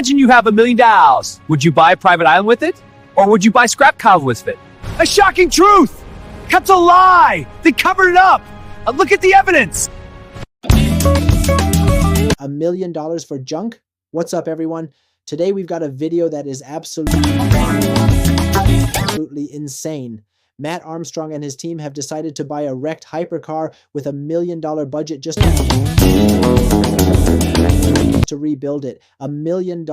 Imagine you have $1 million. Would you buy a private island with it? Or would you buy scrap cars with it? A shocking truth! That's a lie! They covered it up! Look at the evidence! $1 million for junk? What's up, everyone? Today we've got a video that is absolutely insane. Matt Armstrong and his team have decided to buy a wrecked hypercar with $1 million budget just to rebuild it. $1 million.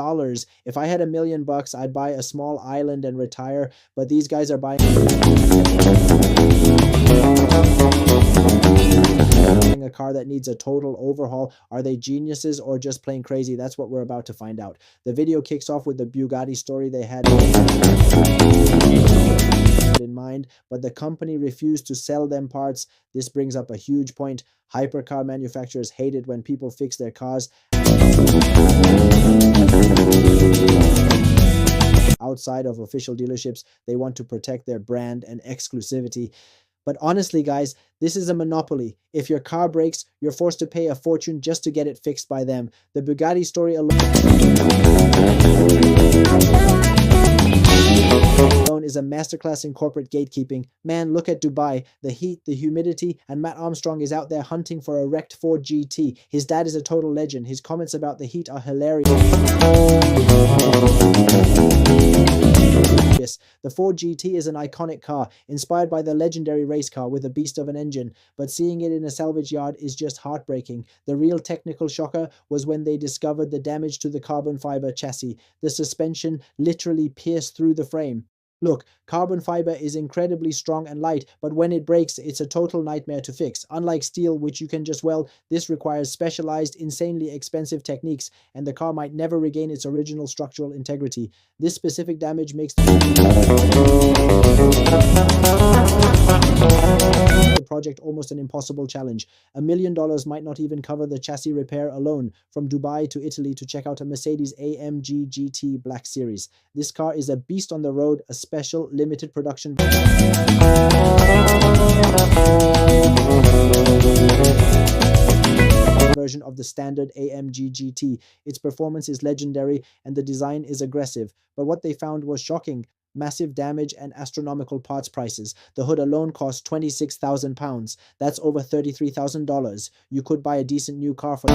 If I had $1 million bucks, I'd buy a small island and retire, but these guys are buying a car that needs a total overhaul. Are they geniuses or just plain crazy? That's what we're about to find out. The video kicks off with the Bugatti story they had in mind, but the company refused to sell them parts. This brings up a huge point. Hypercar manufacturers hate it when people fix their cars outside of official dealerships. They want to protect their brand and exclusivity. But honestly, guys, this is a monopoly. If your car breaks, you're forced to pay a fortune just to get it fixed by them. The Bugatti story alone is a masterclass in corporate gatekeeping. Man, look at Dubai. The heat, the humidity, and Matt Armstrong is out there hunting for a wrecked Ford GT. His dad is a total legend. His comments about the heat are hilarious. The Ford GT is an iconic car, inspired by the legendary race car with a beast of an engine, but seeing it in a salvage yard is just heartbreaking. The real technical shocker was when they discovered the damage to the carbon fiber chassis. The suspension literally pierced through the frame. Look, carbon fiber is incredibly strong and light, but when it breaks, it's a total nightmare to fix. Unlike steel, which you can just weld, this requires specialized, insanely expensive techniques, and the car might never regain its original structural integrity. This specific damage makes the project almost an impossible challenge. $1 million might not even cover the chassis repair alone. From Dubai to Italy to check out a Mercedes AMG GT Black Series. This car is a beast on the road, a special limited production version of the standard AMG GT. Its performance is legendary and the design is aggressive, but what they found was shocking. Massive damage and astronomical parts prices. The hood alone cost £26,000. That's over $33,000. You could buy a decent new car for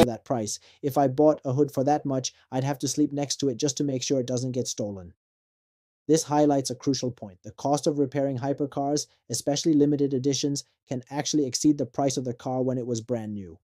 that price. If I bought a hood for that much, I'd have to sleep next to it just to make sure it doesn't get stolen. This highlights a crucial point. The cost of repairing hypercars, especially limited editions, can actually exceed the price of the car when it was brand new.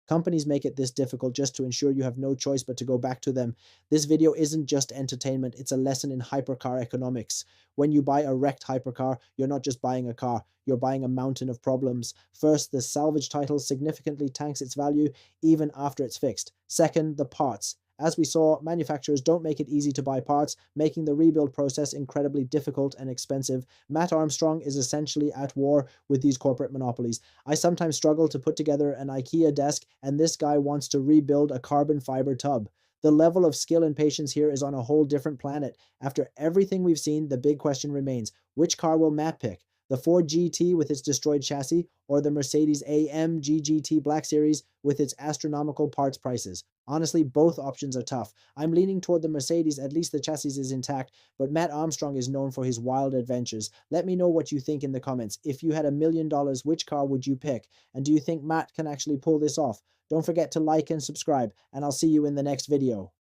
Companies make it this difficult just to ensure you have no choice but to go back to them. This video isn't just entertainment, it's a lesson in hypercar economics. When you buy a wrecked hypercar, you're not just buying a car, you're buying a mountain of problems. First, the salvage title significantly tanks its value even after it's fixed. Second, the parts. As we saw, manufacturers don't make it easy to buy parts, making the rebuild process incredibly difficult and expensive. Matt Armstrong is essentially at war with these corporate monopolies. I sometimes struggle to put together an IKEA desk, and this guy wants to rebuild a carbon fiber tub. The level of skill and patience here is on a whole different planet. After everything we've seen, the big question remains, which car will Matt pick? The Ford GT with its destroyed chassis, or the Mercedes AMG GT Black Series with its astronomical parts prices? Honestly, both options are tough. I'm leaning toward the Mercedes, at least the chassis is intact, but Matt Armstrong is known for his wild adventures. Let me know what you think in the comments. If you had $1 million, which car would you pick? And do you think Matt can actually pull this off? Don't forget to like and subscribe, and I'll see you in the next video.